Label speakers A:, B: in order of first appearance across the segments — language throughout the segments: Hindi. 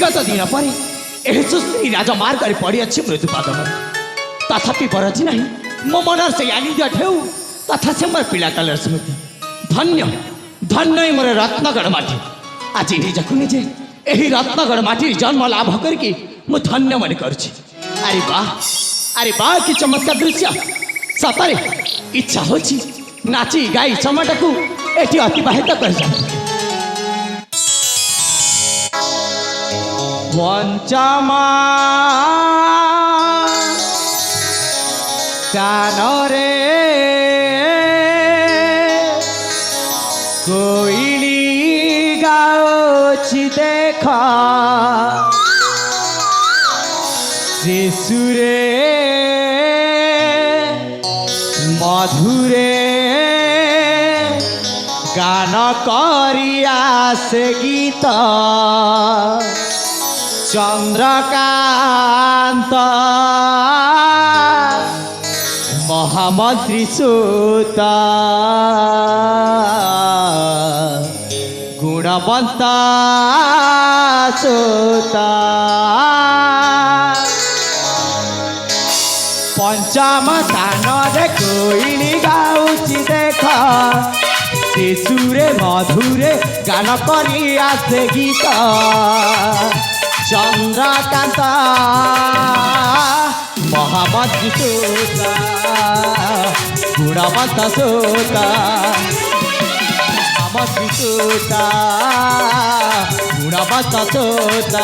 A: विगत दिन पर यह सुस्त्री राजमार्ग पड़ी अच्छी मृत्यु पादम तथापि बरजी ना मो मन से आनिद ढेउ तथा से मोर पिला कालर स्मृति धन्य धन्य मोर रत्नगढ़ माटी आज निजक निजे यही रत्नगढ़ माटी जन्म लाभ करके मु धन्य मन करुछि। अरे वाह कि चमत्कार दृश्य सतरे इच्छा होछि नाची गाई समयटा को एठी अतिबाहित कर पंचमा कानरे कोइली गाउछि देखा शिशुरे मधुरे गान करिया से गीत चंद्रकांत महामंत्री सूत गुणवंत सूत पंचम स्थान रे कोइली गाउछि देख शिशुरे मधुरे गान करी आसे गीत चंद्रकांत महामंत्री सूत गुणवंत सूत महामंत्री सूत गुणवंत सूत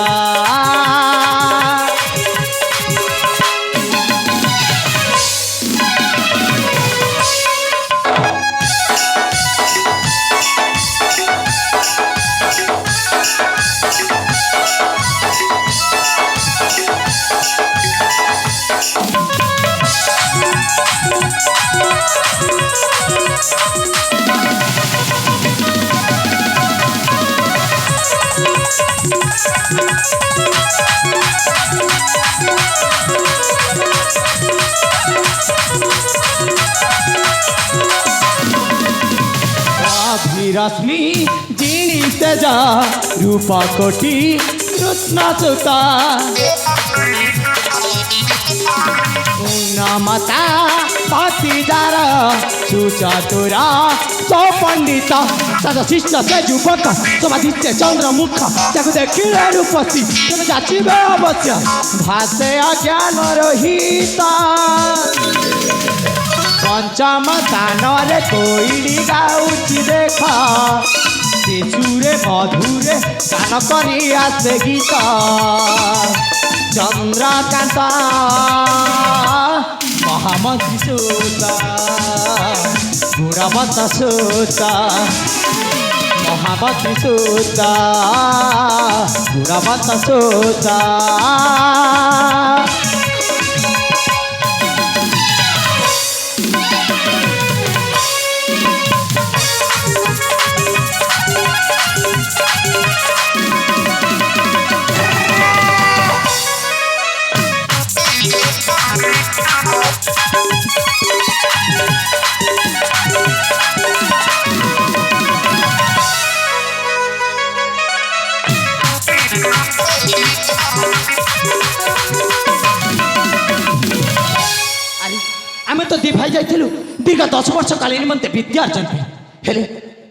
A: रश्मि जीनी तेज रूप कोटि कृष्ण सुता उन्नमता पतिदार सुचतुर सौपंडित सदा शिष्ट से युवक समादित्य चंद्रमुख ताको देखिले रूपसी जाचिबे अवश्य भाषे अज्ञान रहित पंचम स्थान रे कोइली गाउछि देख शिशुरे मधुरे गान करी आसे गीत चंद्रकांत महामंत्री सूत गुणवंत सूत महामंत्री सूत गुणवंत सूत आमे तो दी भाई जाइलु दीर्घ 10 वर्ष काल निमंते विद्या अर्जन हेले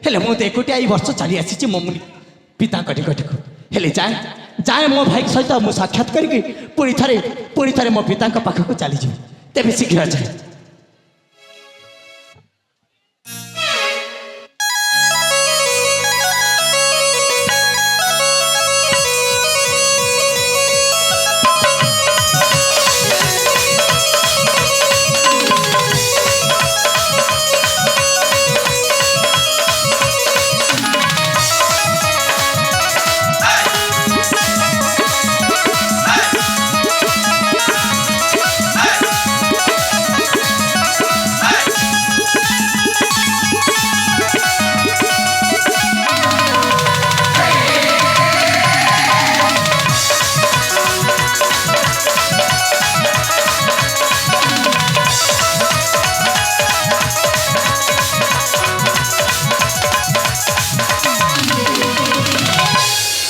A: हेले मो तो एकुटिया ई वर्ष चली आसी मो पिता निकट को हेले जाए मो भाई सहित मु साक्षात करके पुणी थे मो पिता पाखक चली तेरे शीघ्र जाए।